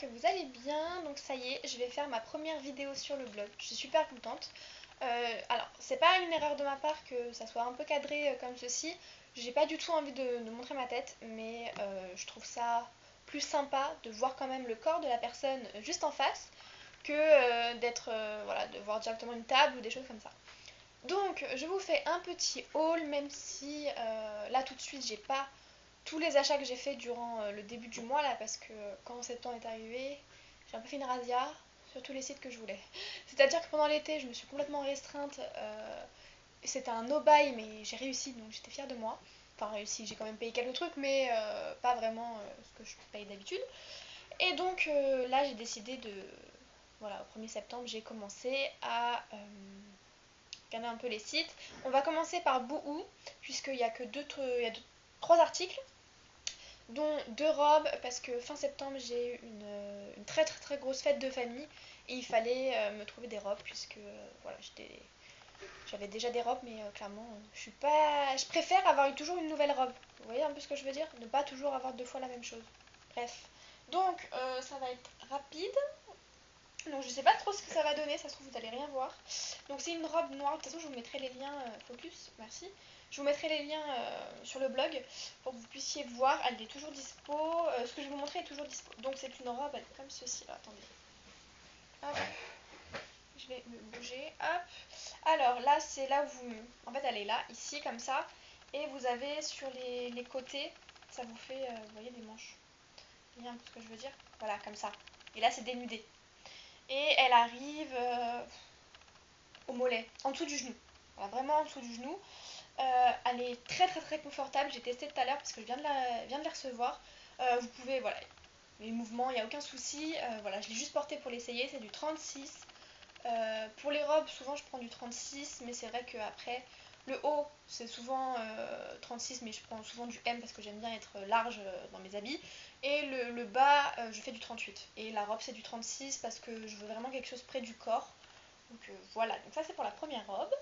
que vous allez bien. Donc ça y est, je vais faire ma première vidéo sur le blog. Je suis super contente. Alors, c'est pas une erreur de ma part que ça soit un peu cadré comme ceci. J'ai pas du tout envie de montrer ma tête, mais je trouve ça plus sympa de voir quand même le corps de la personne juste en face que voilà, de voir directement une table ou des choses comme ça. Donc, je vous fais un petit haul, même si là tout de suite j'ai pas tous les achats que j'ai fait durant le début du mois là, parce que quand septembre est arrivé, j'ai un peu fait une razzia sur tous les sites que je voulais. C'est-à-dire que pendant l'été, je me suis complètement restreinte. C'était un no-buy, mais j'ai réussi, donc j'étais fière de moi. Enfin, réussi, j'ai quand même payé quelques trucs, mais pas vraiment ce que je paye d'habitude. Et donc là, j'ai décidé de. Voilà, au 1er septembre, j'ai commencé à regarder un peu les sites. On va commencer par Boohoo, puisqu'il y a que trois articles, dont deux robes, parce que fin septembre j'ai eu une très très très grosse fête de famille et il fallait me trouver des robes, puisque voilà, j'avais déjà des robes, mais clairement je préfère avoir eu toujours une nouvelle robe. Vous voyez un peu ce que je veux dire, ne pas toujours avoir deux fois la même chose. Bref, donc ça va être rapide. Donc je sais pas trop ce que ça va donner, ça se trouve vous allez rien voir. Donc c'est une robe noire, de toute façon je vous mettrai les liens, focus, merci. Je vous mettrai les liens sur le blog pour que vous puissiez voir, elle est toujours dispo, ce que je vais vous montrer est toujours dispo. Donc c'est une robe, elle est comme ceci, là, attendez. Hop, je vais me bouger, hop. Alors là c'est là où vous, en fait elle est là, ici comme ça. Et vous avez sur les côtés, ça vous fait, vous voyez des manches. Vous voyez un peu ce que je veux dire? Voilà, comme ça. Et là c'est dénudé. Et elle arrive au mollet, en dessous du genou. Voilà, vraiment en dessous du genou. Elle est très très très confortable. J'ai testé tout à l'heure parce que je viens de la recevoir. Vous pouvez, voilà, les mouvements, il n'y a aucun souci. Voilà, je l'ai juste porté pour l'essayer, c'est du 36. Pour les robes, souvent je prends du 36, mais c'est vrai qu'après, le haut, c'est souvent 36, mais je prends souvent du M parce que j'aime bien être large dans mes habits. Et le bas, je fais du 38. Et la robe, c'est du 36 parce que je veux vraiment quelque chose près du corps. Donc voilà, donc ça c'est pour la première robe.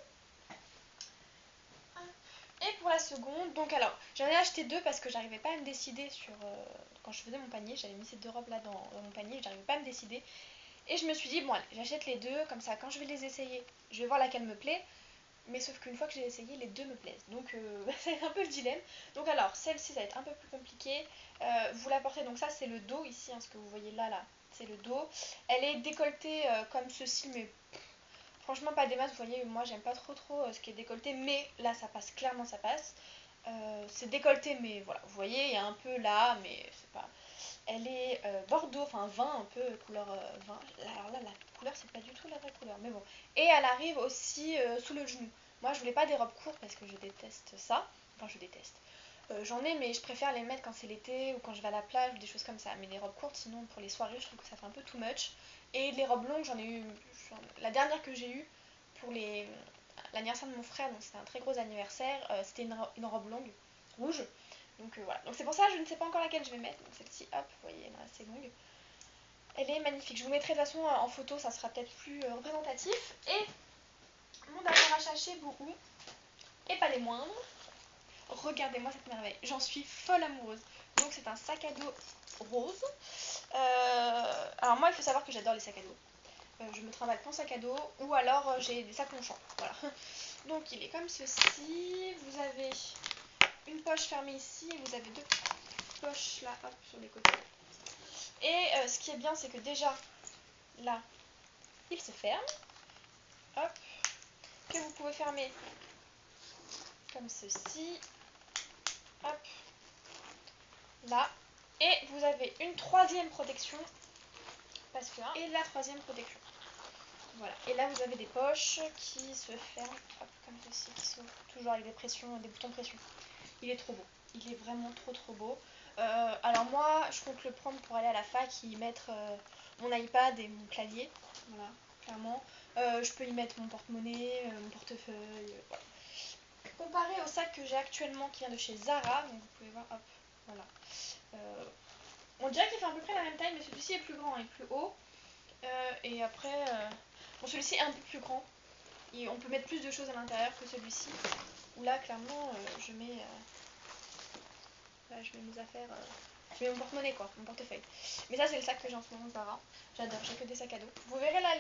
Et pour la seconde, donc alors, j'en ai acheté deux parce que j'arrivais pas à me décider sur... quand je faisais mon panier, j'avais mis ces deux robes là dans mon panier, j'arrivais pas à me décider. Et je me suis dit, bon allez, j'achète les deux, comme ça quand je vais les essayer, je vais voir laquelle me plaît. Mais sauf qu'une fois que j'ai essayé, les deux me plaisent. Donc c'est un peu le dilemme. Donc alors, celle-ci, ça va être un peu plus compliqué. Vous la portez, donc ça c'est le dos ici, hein, ce que vous voyez là, c'est le dos. Elle est décolletée comme ceci, mais franchement pas des masses. Vous voyez, moi j'aime pas trop ce qui est décolleté, mais là ça passe, clairement ça passe. C'est décolleté, mais voilà, vous voyez, il y a un peu là, mais c'est pas... Elle est bordeaux, enfin vin, un peu couleur vin. Alors là, la couleur, c'est pas du tout la vraie couleur, mais bon. Et elle arrive aussi sous le genou. Moi, je voulais pas des robes courtes parce que je déteste ça. Enfin, je déteste. J'en ai, mais je préfère les mettre quand c'est l'été ou quand je vais à la plage ou des choses comme ça. Mais les robes courtes, sinon, pour les soirées, je trouve que ça fait un peu too much. Et les robes longues, j'en ai eu... La dernière que j'ai eue pour l'anniversaire de mon frère, donc c'était un très gros anniversaire, c'était une robe longue, rouge. Donc voilà, donc c'est pour ça que je ne sais pas encore laquelle je vais mettre. Donc celle-ci, hop, vous voyez, elle est assez longue. Elle est magnifique. Je vous mettrai de toute façon en photo, ça sera peut-être plus représentatif. Et mon dernier achat chez Boohoo, et pas les moindres, regardez-moi cette merveille. J'en suis folle amoureuse. Donc c'est un sac à dos rose. Alors moi, il faut savoir que j'adore les sacs à dos. Je me trimballe plein sac à dos, ou alors j'ai des sacs Longchamp. Voilà. Donc il est comme ceci. Vous avez une poche fermée ici, et vous avez deux poches là, hop, sur les côtés. Et ce qui est bien, c'est que déjà, là, il se ferme. Hop. Que vous pouvez fermer comme ceci. Hop. Là. Et vous avez une troisième protection. Parce que, et la troisième protection. Voilà. Et là, vous avez des poches qui se ferment. Hop, comme ceci, qui s'ouvrent. Toujours avec des boutons de pression. Il est trop beau. Il est vraiment trop beau. Alors moi, je compte le prendre pour aller à la fac, y mettre mon iPad et mon clavier. Voilà, clairement. Je peux y mettre mon porte-monnaie, mon portefeuille, voilà. Comparé au sac que j'ai actuellement qui vient de chez Zara, donc vous pouvez voir, hop, voilà. On dirait qu'il fait à peu près la même taille, mais celui-ci est plus grand et plus haut. Et après, bon, celui-ci est un peu plus grand. Et on peut mettre plus de choses à l'intérieur que celui-ci. Où là, clairement, je mets mes affaires Je mets mon porte-monnaie quoi, mon portefeuille. Mais ça c'est le sac que j'ai en ce moment Zara. J'adore, j'ai que des sacs à dos. Vous verrez là,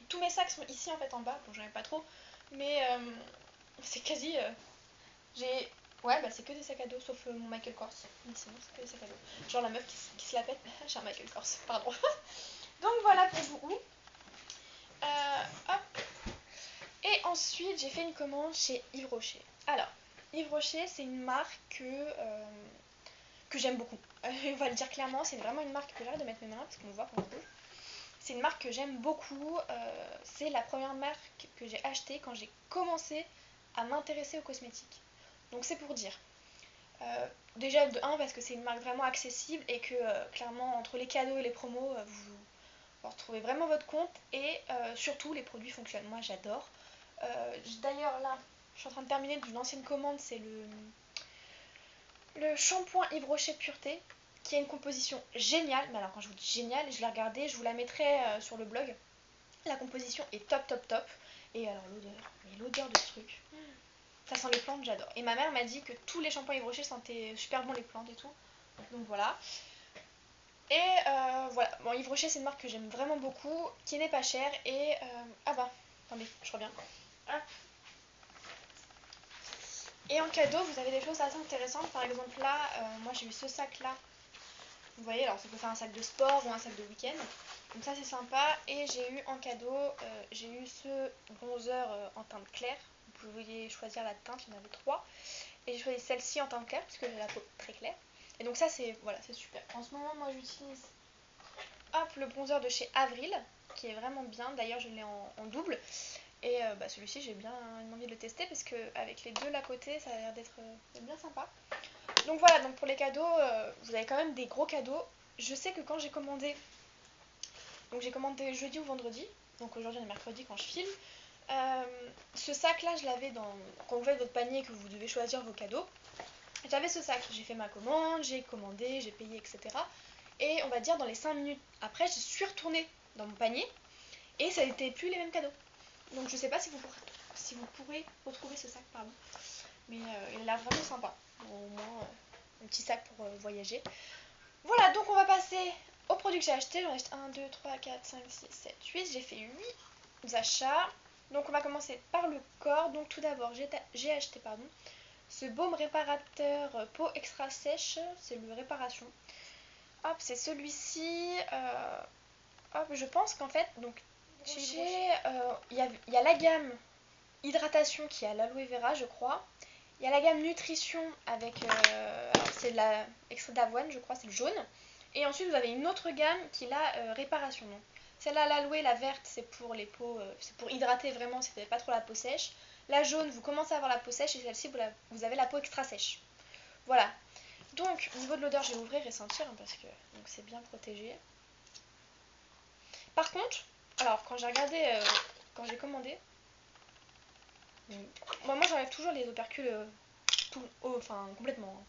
tous mes sacs sont ici en fait en bas. Bon j'en ai pas trop. Mais c'est quasi... j'ai... Ouais bah c'est que des sacs à dos sauf mon Michael Kors. Mais sinon c'est que des sacs à dos. Genre la meuf qui se la pète. J'ai un Michael Kors, pardon. Donc voilà pour vous. Hop. Et ensuite j'ai fait une commande chez Yves Rocher. Alors, Yves Rocher c'est une marque que j'aime beaucoup. On va le dire clairement, c'est vraiment une marque que j'arrête de mettre mes mains parce qu'on voit qu'on bouge. C'est une marque que j'aime beaucoup. C'est la première marque que j'ai achetée quand j'ai commencé à m'intéresser aux cosmétiques. Donc c'est pour dire. Déjà de 1 parce que c'est une marque vraiment accessible et que clairement entre les cadeaux et les promos vous retrouvez vraiment votre compte et surtout les produits fonctionnent. Moi j'adore. D'ailleurs là je suis en train de terminer d'une ancienne commande, c'est le shampoing Yves Rocher Pureté qui a une composition géniale. Mais alors quand je vous dis géniale, je l'ai regardé, je vous la mettrai sur le blog. La composition est top top top. Et alors l'odeur de ce truc, ça sent les plantes, j'adore. Et ma mère m'a dit que tous les shampoings Yves Rocher sentaient super bon les plantes et tout. Donc voilà. Et voilà, bon Yves Rocher c'est une marque que j'aime vraiment beaucoup, qui n'est pas chère et... ah bah, attendez, je reviens. Ah. Et en cadeau, vous avez des choses assez intéressantes. Par exemple là, moi j'ai eu ce sac là. Vous voyez, alors ça peut faire un sac de sport ou un sac de week-end. Donc ça c'est sympa. Et j'ai eu en cadeau, j'ai eu ce bronzer en teinte claire. Vous pouviez choisir la teinte, il y en avait 3. Et j'ai choisi celle-ci en teinte claire parce que j'ai la peau très claire. Et donc ça c'est voilà, c'est super. En ce moment moi j'utilise hop, le bronzer de chez Avril qui est vraiment bien. D'ailleurs je l'ai en double. Et bah, celui-ci j'ai bien envie de le tester parce qu'avec les deux là côté ça a l'air d'être bien sympa. Donc voilà, donc pour les cadeaux, vous avez quand même des gros cadeaux. Je sais que quand j'ai commandé, donc j'ai commandé jeudi ou vendredi, donc aujourd'hui on est mercredi quand je filme, ce sac là je l'avais quand vous faites votre panier que vous devez choisir vos cadeaux, j'avais ce sac, j'ai fait ma commande, j'ai commandé, j'ai payé etc. Et on va dire dans les 5 minutes après je suis retournée dans mon panier et ça n'était plus les mêmes cadeaux. Donc je sais pas si vous pourrez retrouver ce sac, pardon. Mais il a l'air vraiment sympa. Bon, au moins un petit sac pour voyager. Voilà, donc on va passer aux produits que j'ai achetés. J'en ai acheté 1, 2, 3, 4, 5, 6, 7, 8. J'ai fait 8 achats. Donc on va commencer par le corps. Donc tout d'abord, j'ai acheté ce baume réparateur peau extra sèche. C'est le réparation. Hop, c'est celui-ci. Hop, je pense qu'en fait, donc il y a la gamme hydratation qui est à l'aloe vera, je crois. Il y a la gamme nutrition avec, c'est de la extrait d'avoine, je crois, c'est le jaune. Et ensuite, vous avez une autre gamme qui est la réparation. Donc, celle-là, l'aloe, la verte, c'est pour les peaux, c'est pour hydrater vraiment si vous n'avez pas trop la peau sèche. La jaune, vous commencez à avoir la peau sèche et celle-ci, vous avez la peau extra sèche. Voilà. Donc, au niveau de l'odeur, je vais ouvrir et sentir hein, parce que c'est bien protégé. Par contre, alors quand j'ai regardé, quand j'ai commandé, moi j'enlève toujours les opercules enfin complètement. Hein.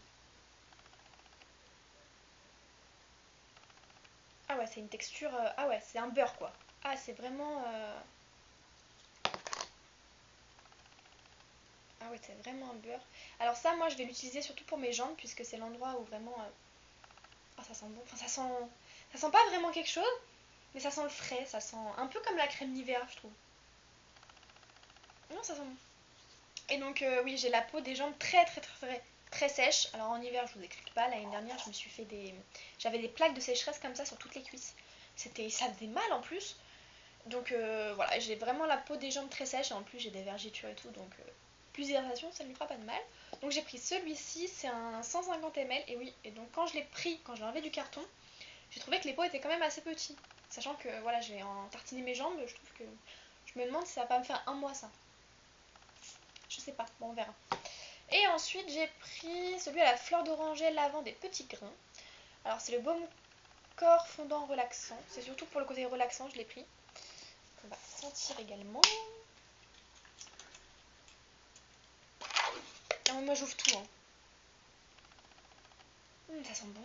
Ah ouais, c'est une texture. Ah ouais, c'est un beurre quoi. Ah, c'est vraiment. Ah ouais, c'est vraiment un beurre. Alors, ça, moi je vais l'utiliser surtout pour mes jambes, puisque c'est l'endroit où vraiment. Ah, ça sent bon. Enfin, ça sent pas vraiment quelque chose, mais ça sent le frais. Ça sent un peu comme la crème Nivea, je trouve. Non, ça sent bon. Et donc, oui, j'ai la peau des jambes très, très, très, très, très sèche. Alors, en hiver, je vous explique pas. L'année dernière, je me suis fait des. J'avais des plaques de sécheresse comme ça sur toutes les cuisses. Ça faisait mal en plus. Donc voilà, j'ai vraiment la peau des jambes très sèche et en plus j'ai des vergetures et tout, donc plus d'hydratation, ça ne lui fera pas de mal. Donc j'ai pris celui-ci, c'est un 150 ml et oui, et donc quand je l'ai pris, quand je l'ai enlevé du carton, j'ai trouvé que les pots étaient quand même assez petits. Sachant que voilà, je vais en tartiner mes jambes, je trouve que je me demande si ça va pas me faire un mois ça. Je sais pas, bon on verra. Et ensuite j'ai pris celui à la fleur d'oranger lavant des petits grains. Alors c'est le baume corps fondant relaxant, c'est surtout pour le côté relaxant je l'ai pris. On va sentir également. Ah, moi j'ouvre tout. Hein. Ça sent bon.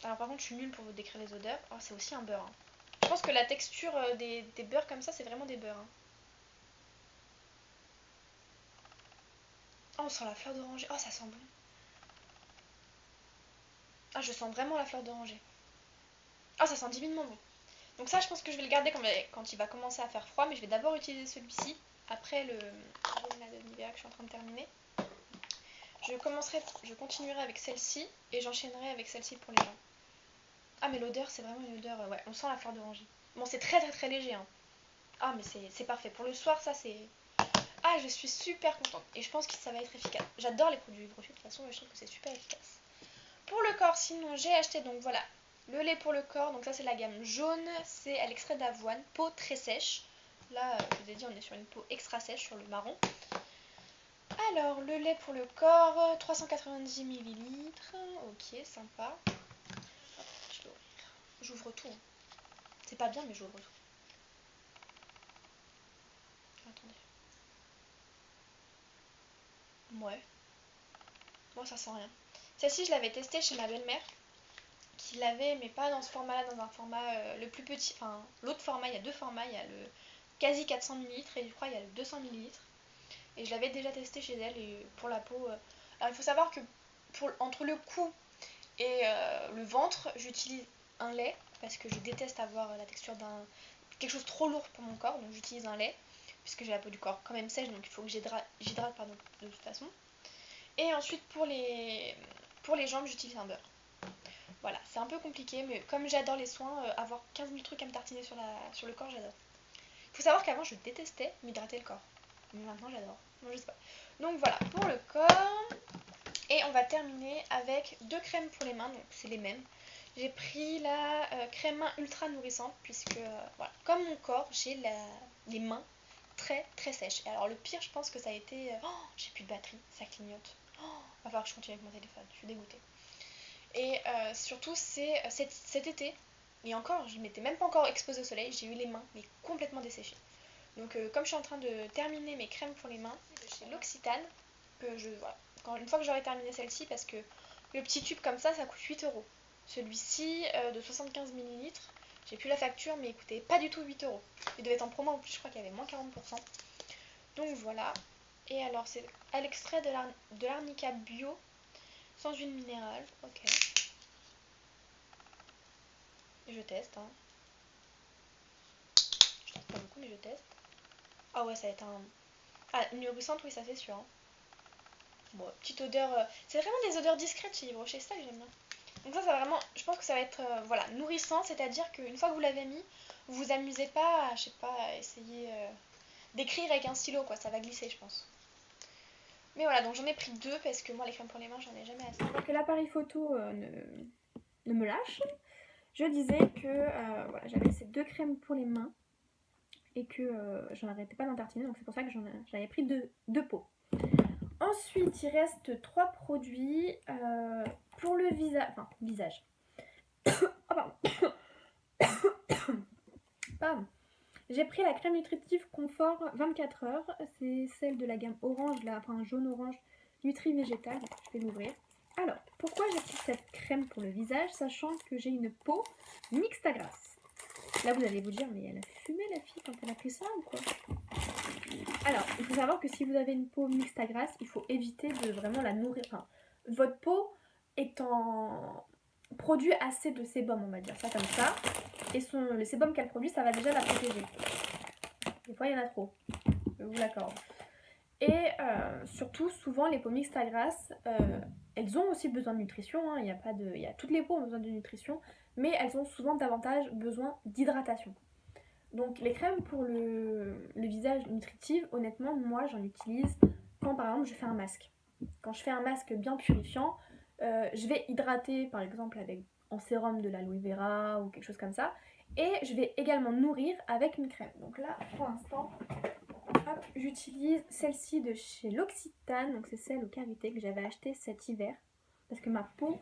Alors par contre je suis nulle pour vous décrire les odeurs. Oh, c'est aussi un beurre. Hein. Je pense que la texture des beurres comme ça c'est vraiment des beurres. Hein. Oh on sent la fleur d'oranger. Oh ça sent bon. Ah, je sens vraiment la fleur d'oranger. Ah, ça sent divinement bon. Donc ça, je pense que je vais le garder quand il va commencer à faire froid, mais je vais d'abord utiliser celui-ci, après le gel de Nivea que je suis en train de terminer. Je continuerai avec celle-ci, et j'enchaînerai avec celle-ci pour les jambes. Ah, mais l'odeur, c'est vraiment une odeur, ouais, on sent la fleur d'oranger. Bon, c'est très très très léger, hein. Ah, mais c'est parfait. Pour le soir, ça c'est... Ah, je suis super contente, et je pense que ça va être efficace. J'adore les produits Hydro Fuel, de toute façon, mais je trouve que c'est super efficace. Pour le corps, sinon, j'ai acheté, donc voilà, le lait pour le corps, donc ça c'est la gamme jaune, c'est à l'extrait d'avoine, peau très sèche. Là, je vous ai dit, on est sur une peau extra sèche, sur le marron. Alors, le lait pour le corps, 390 millilitres. Ok, sympa. Hop, je vais ouvrir. J'ouvre tout, hein. C'est pas bien, mais j'ouvre tout. Attendez. Ouais. Moi, ça sent rien. Celle-ci, je l'avais testée chez ma belle-mère, qui l'avait, mais pas dans ce format-là, dans un format le plus petit. Enfin, l'autre format, il y a deux formats. Il y a le quasi 400 millilitres et je crois il y a le 200 millilitres. Et je l'avais déjà testé chez elle et pour la peau. Alors, il faut savoir que entre le cou et le ventre, j'utilise un lait parce que je déteste avoir la texture d'un quelque chose trop lourd pour mon corps, donc j'utilise un lait puisque j'ai la peau du corps quand même sèche, donc il faut que j'hydrate pardon, de toute façon. Et ensuite pour les jambes, j'utilise un beurre. Voilà, c'est un peu compliqué, mais comme j'adore les soins, avoir 15 000 trucs à me tartiner sur le corps, j'adore. Il faut savoir qu'avant, je détestais m'hydrater le corps. Mais maintenant, j'adore. Non, je sais pas. Donc voilà, pour le corps. Et on va terminer avec deux crèmes pour les mains, donc c'est les mêmes. J'ai pris la crème main ultra nourrissante, puisque, voilà, comme mon corps, j'ai les mains très très sèches. Et alors le pire, je pense que ça a été... Oh, j'ai plus de batterie, ça clignote. Oh, va falloir que je continue avec mon téléphone, je suis dégoûtée. Et surtout, c'est cet été, et encore, je m'étais même pas encore exposée au soleil, j'ai eu les mains mais complètement desséchées. Donc comme je suis en train de terminer mes crèmes pour les mains, de chez L'Occitane, que voilà, une fois que j'aurai terminé celle-ci, parce que le petit tube comme ça coûte 8 euros. Celui-ci de 75 millilitres, j'ai plus la facture, mais écoutez, pas du tout 8 euros. Il devait être en promo en plus, je crois qu'il y avait moins 40%. Donc voilà. Et alors, c'est à l'extrait de l'arnica bio, sans huile minérale. Ok. Je teste, hein. Je teste pas beaucoup, mais je teste. Ah ouais, ça va être un... Ah, une nourrissante, oui, ça c'est sûr, hein. Bon, petite odeur... C'est vraiment des odeurs discrètes chez Yves Rocher, c'est ça que j'aime bien. Donc ça vraiment... Je pense que ça va être, voilà, nourrissant, c'est-à-dire qu'une fois que vous l'avez mis, vous vous amusez pas à, je sais pas, à essayer d'écrire avec un stylo, quoi. Ça va glisser, je pense. Mais voilà, donc j'en ai pris deux, parce que moi, les crèmes pour les mains, j'en ai jamais assez. Alors que l'appareil photo ne me lâche, je disais que voilà, j'avais ces deux crèmes pour les mains et que j'en arrêtais pas d'en tartiner, donc c'est pour ça que j'en avais pris deux pots. Ensuite, il reste trois produits pour le visage. Oh, pardon. Pardon. J'ai pris la crème nutritive Confort 24 heures. C'est celle de la gamme orange, là, enfin jaune-orange, Nutri Végétal. Je vais l'ouvrir. Alors, pourquoi j'ai pris cette crème pour le visage, sachant que j'ai une peau mixte à grasse? Là, vous allez vous dire, mais elle a fumé la fille quand elle a pris ça ou quoi? Alors, il faut savoir que si vous avez une peau mixte à grasse, il faut éviter de vraiment la nourrir. Enfin, votre peau est en produit assez de sébum, on va dire ça comme ça. Et le sébum qu'elle produit, ça va déjà la protéger. Des fois, il y en a trop, je vous l'accorde. Et surtout, souvent, les peaux mixtes à grasse, elles ont aussi besoin de nutrition. Hein. Toutes les peaux ont besoin de nutrition, mais elles ont souvent davantage besoin d'hydratation. Donc les crèmes pour le visage nutritive, honnêtement, moi j'en utilise quand par exemple je fais un masque. Quand je fais un masque bien purifiant, je vais hydrater par exemple en sérum de l'aloe vera ou quelque chose comme ça. Et je vais également nourrir avec une crème. Donc là, pour l'instant, j'utilise celle-ci de chez L'Occitane. Donc c'est celle au karité que j'avais acheté cet hiver. Parce que ma peau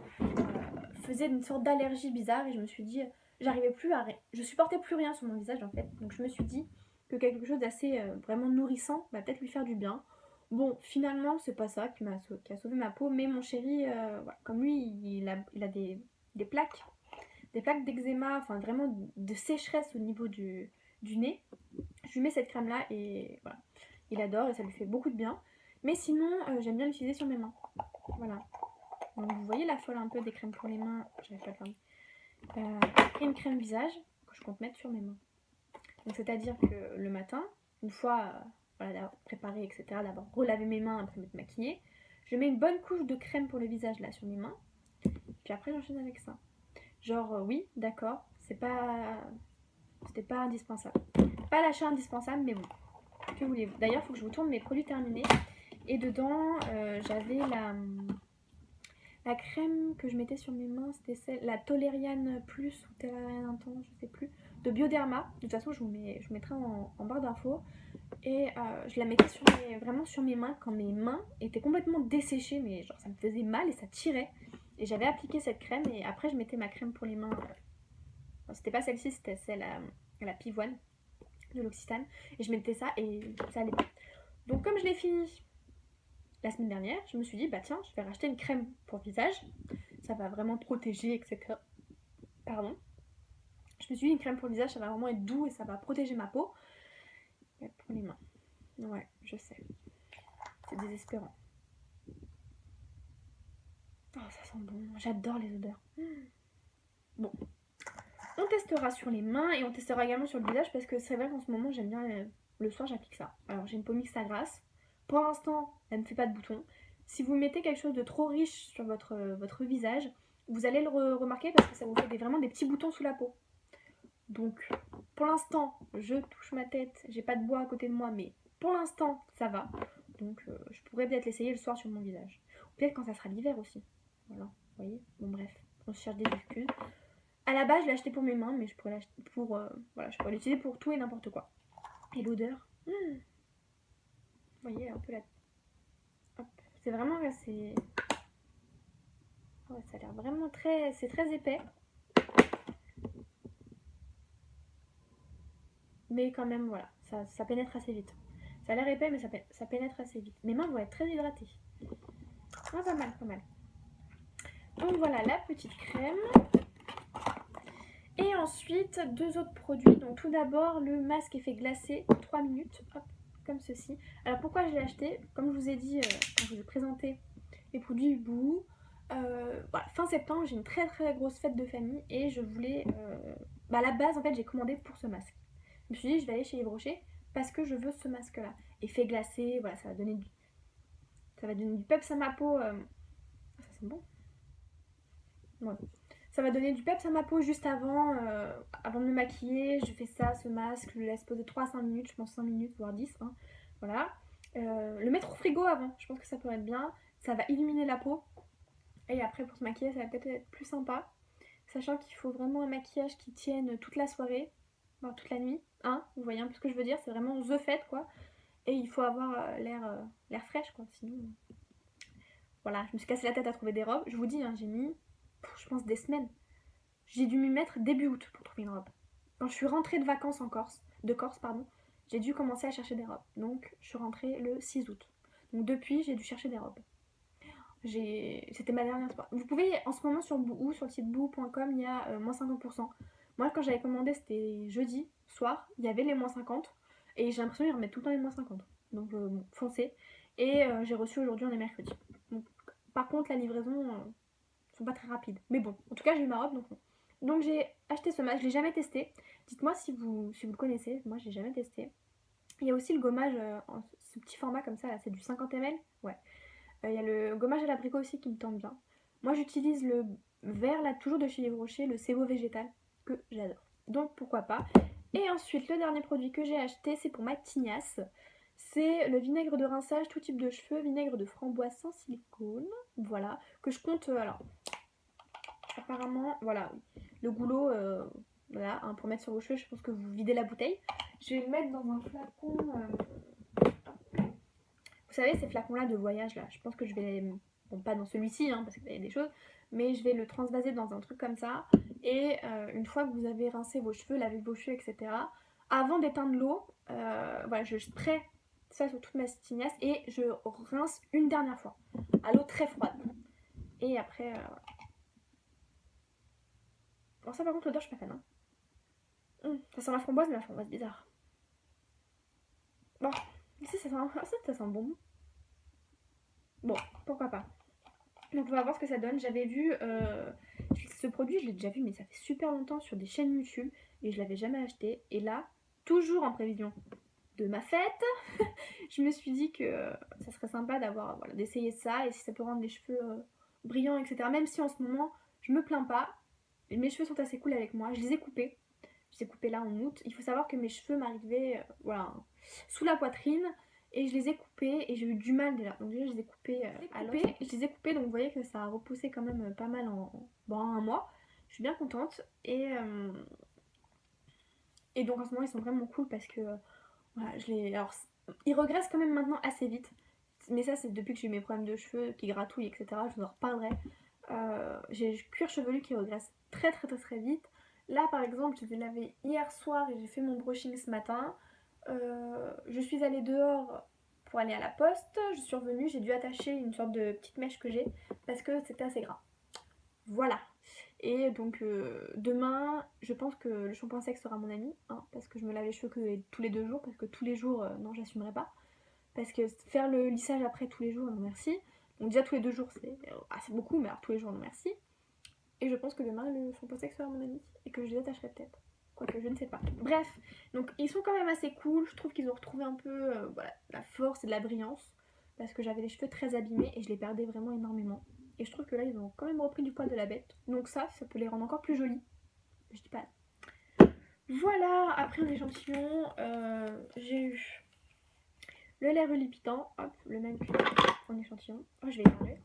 faisait une sorte d'allergie bizarre et je me suis dit... J'arrivais plus à... Je supportais plus rien sur mon visage en fait. Donc je me suis dit que quelque chose d'assez vraiment nourrissant va peut-être lui faire du bien. Bon, finalement, c'est pas ça qui a sauvé ma peau. Mais mon chéri, voilà, comme lui, il a des plaques. Des plaques d'eczéma, enfin vraiment de sécheresse au niveau du nez. Je lui mets cette crème là et voilà. Il adore et ça lui fait beaucoup de bien. Mais sinon, j'aime bien l'utiliser sur mes mains. Voilà. Donc vous voyez la folle un peu des crèmes pour les mains, j'avais pas le temps. Et une crème visage que je compte mettre sur mes mains. Donc c'est-à-dire que le matin, une fois voilà, préparé, etc., d'abord relaver mes mains après m'être maquillée, je mets une bonne couche de crème pour le visage là sur mes mains, puis après j'enchaîne avec ça. Genre oui, d'accord, c'était pas indispensable. Pas l'achat indispensable, mais bon, que voulez-vous. D'ailleurs, il faut que je vous tourne mes produits terminés. Et dedans, j'avais la crème que je mettais sur mes mains, c'était la Tolériane Plus ou Tolériane Intense, je sais plus, de Bioderma. De toute façon, je vous mettrai en barre d'infos. Et je la mettais vraiment sur mes mains quand mes mains étaient complètement desséchées, mais genre ça me faisait mal et ça tirait. Et j'avais appliqué cette crème et après je mettais ma crème pour les mains. Enfin, c'était pas celle-ci, c'était celle à la pivoine de l'Occitane. Et je mettais ça et ça allait bien. Donc comme je l'ai fini la semaine dernière, je me suis dit, bah tiens, je vais racheter une crème pour visage. Ça va vraiment protéger, etc. Pardon. Je me suis dit, une crème pour le visage, ça va vraiment être doux et ça va protéger ma peau. Mais pour les mains. Ouais, je sais. C'est désespérant. Oh, ça sent bon. J'adore les odeurs. Bon. On testera sur les mains et on testera également sur le visage parce que c'est vrai qu'en ce moment, j'aime bien... Le soir, j'applique ça. Alors, j'ai une Pomix à grasse. Pour l'instant, elle ne fait pas de boutons. Si vous mettez quelque chose de trop riche sur votre visage, vous allez le remarquer parce que ça vous fait vraiment des petits boutons sous la peau. Donc, pour l'instant, je touche ma tête. J'ai pas de bois à côté de moi, mais pour l'instant, ça va. Donc, je pourrais peut-être l'essayer le soir sur mon visage. Ou peut-être quand ça sera l'hiver aussi. Voilà, vous voyez. Bon, bref, on se cherche des excuses. À la base, je l'ai acheté pour mes mains, mais je pourrais l'acheter pour... voilà, je pourrais l'utiliser pour tout et n'importe quoi. Et l'odeur, vous voyez, un peu la... Hop. C'est vraiment... C'est... Ouais, ça a l'air vraiment très... C'est très épais. Mais quand même, voilà, ça pénètre assez vite. Ça a l'air épais, mais ça pénètre assez vite. Mes mains vont être très hydratées. Ah, pas mal, pas mal. Donc voilà, la petite crème. Et ensuite, deux autres produits. Donc tout d'abord, le masque effet glacé, 3 minutes, hop, comme ceci. Alors pourquoi je l'ai acheté? Comme je vous ai dit, quand je vous ai présenté les produits Boo, voilà, fin septembre, j'ai une très très grosse fête de famille et je voulais... à la base, en fait, j'ai commandé pour ce masque. Je me suis dit, je vais aller chez Yves Rocher parce que je veux ce masque-là. Effet glacé, voilà, ça va donner du peps à ma peau. Ça sent bon. Ouais. Ça va donner du peps à ma peau juste avant de me maquiller. Je fais ça, ce masque, je le laisse poser 3 à 5 minutes, je pense 5 minutes, voire 10. Hein. Voilà. Le mettre au frigo avant, je pense que ça pourrait être bien. Ça va illuminer la peau. Et après, pour se maquiller, ça va peut-être être plus sympa. Sachant qu'il faut vraiment un maquillage qui tienne toute la soirée, enfin, toute la nuit. Hein, vous voyez un peu ce que je veux dire, c'est vraiment the fête quoi. Et il faut avoir l'air fraîche quoi, sinon... Voilà, je me suis cassé la tête à trouver des robes. Je vous dis, hein, j'ai mis, je pense, des semaines. J'ai dû m'y mettre début août pour trouver une robe. Quand je suis rentrée de vacances de Corse, j'ai dû commencer à chercher des robes. Donc, je suis rentrée le 6 août. Donc, depuis, j'ai dû chercher des robes. C'était ma dernière fois. Vous pouvez, en ce moment, sur Boo, sur le site boo.com, il y a moins 50%. Moi, quand j'avais commandé, c'était jeudi soir, il y avait les moins 50. Et j'ai l'impression qu'ils remettent tout le temps les moins 50. Donc, bon, foncez. Et j'ai reçu aujourd'hui, on est mercredi. Donc, par contre, la livraison, sont pas très rapides. Mais bon, en tout cas, j'ai eu ma robe, donc non. Donc j'ai acheté ce masque, je l'ai jamais testé. Dites-moi si vous le connaissez, moi j'ai jamais testé. Il y a aussi le gommage, ce petit format comme ça, là, c'est du 50 ml. Ouais. Il y a le gommage à l'abricot aussi qui me tente bien. Moi j'utilise le vert là, toujours de chez Yves Rocher, le Sebo végétal, que j'adore. Donc pourquoi pas. Et ensuite, le dernier produit que j'ai acheté, c'est pour ma tignasse. C'est le vinaigre de rinçage, tout type de cheveux, vinaigre de framboise sans silicone. Voilà, que je compte, alors, apparemment, voilà, le goulot, voilà, hein, pour mettre sur vos cheveux, je pense que vous videz la bouteille. Je vais le mettre dans un flacon, vous savez, ces flacons-là de voyage, là, je pense que je vais, bon, pas dans celui-ci, hein, parce qu'il y a des choses, mais je vais le transvaser dans un truc comme ça, et une fois que vous avez rincé vos cheveux, lavé vos cheveux, etc., avant d'éteindre l'eau, voilà, je spray ça sur toute ma tignasse, et je rince une dernière fois, à l'eau très froide. Et après, voilà. Bon, ça par contre, l'odeur, je suis pas fan. Hein. Ça sent la framboise, mais la framboise bizarre. Bon, ici ça sent bon. Bon, pourquoi pas. Donc on va voir ce que ça donne. J'avais vu ce produit, je l'ai déjà vu, mais ça fait super longtemps sur des chaînes YouTube et je l'avais jamais acheté. Et là, toujours en prévision de ma fête, je me suis dit que ça serait sympa d'avoir voilà, d'essayer ça et si ça peut rendre les cheveux brillants, etc. Même si en ce moment, je me plains pas, mes cheveux sont assez cool avec moi. Je les ai coupés. Je les ai coupés là en août. Il faut savoir que mes cheveux m'arrivaient voilà, sous la poitrine et je les ai coupés et j'ai eu du mal déjà. Donc déjà je les ai coupés je les ai coupés donc vous voyez que ça a repoussé quand même pas mal en un mois. Je suis bien contente et donc en ce moment ils sont vraiment cool parce que voilà, alors ils regressent quand même maintenant assez vite. Mais ça c'est depuis que j'ai eu mes problèmes de cheveux qui gratouillent etc. Je vous en reparlerai. J'ai le cuir chevelu qui regresse très très très très vite. Là par exemple je les ai lavés hier soir et j'ai fait mon brushing ce matin. Je suis allée dehors pour aller à la poste. Je suis revenue, j'ai dû attacher une sorte de petite mèche que j'ai parce que c'était assez gras. Voilà. Et donc demain, je pense que le shampoing sec sera mon ami, hein, parce que je me lave les cheveux que tous les 2 jours, parce que tous les jours, non, j'assumerai pas. Parce que faire le lissage après tous les jours, non merci. Donc déjà tous les 2 jours, c'est beaucoup, mais alors tous les jours, non merci. Et je pense que demain, le shampoing sec sera mon ami, et que je les attacherai peut-être. Quoique, je ne sais pas. Bref, donc ils sont quand même assez cool. Je trouve qu'ils ont retrouvé un peu voilà, la force et de la brillance. Parce que j'avais les cheveux très abîmés et je les perdais vraiment énormément. Et je trouve que là, ils ont quand même repris du poil de la bête. Donc ça peut les rendre encore plus jolis. Je dis pas. Voilà, après un échantillon, j'ai eu le lait relupitant. Hop, le même qu'en échantillon. Oh, je vais y enlever.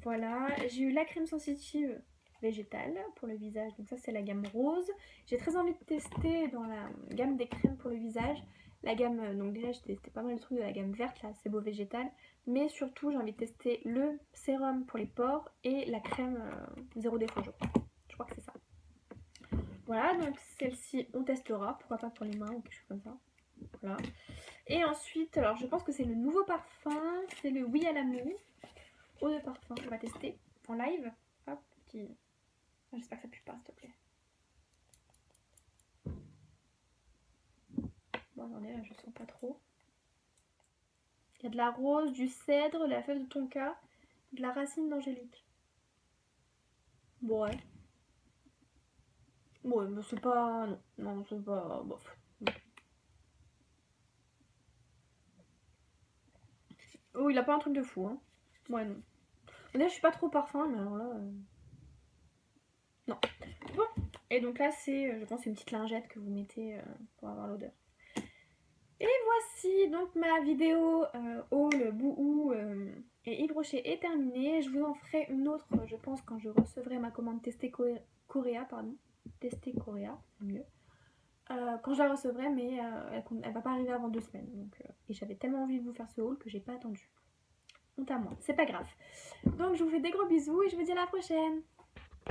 Voilà, j'ai eu la crème sensitive végétale pour le visage, donc ça c'est la gamme rose. J'ai très envie de tester dans la gamme des crèmes pour le visage la gamme, donc déjà j'ai testé pas mal de trucs de la gamme verte là, c'est beau végétal, mais surtout j'ai envie de tester le sérum pour les pores et la crème zéro défaut je crois que c'est ça. Voilà, donc celle-ci on testera, pourquoi pas pour les mains ou quelque chose comme ça. Voilà. Et ensuite, alors je pense que c'est le nouveau parfum, c'est le Oui à l'amour. Eau de parfum, on va tester en live. Hop, petit. J'espère que ça pue pas, s'il te plaît. Bon, attendez, là, je sens pas trop. Il y a de la rose, du cèdre, de la fève de tonka, de la racine d'angélique. Bon, ouais. Bon, mais c'est pas. Non, non, c'est pas. Bof. Oh, il a pas un truc de fou, hein. Ouais, non. Déjà, je suis pas trop parfum, mais alors là. Non. Bon. Et donc là, c'est, je pense, une petite lingette que vous mettez pour avoir l'odeur. Et voici donc ma vidéo haul, bouhou et Yves Rocher est terminée. Je vous en ferai une autre, je pense, quand je recevrai ma commande Testé Coréa, pardon. Testé Coréa, c'est mieux. Quand je la recevrai, mais elle va pas arriver avant 2 semaines. Donc, et j'avais tellement envie de vous faire ce haul que j'ai pas attendu. Honte à moi, c'est pas grave. Donc je vous fais des gros bisous et je vous dis à la prochaine.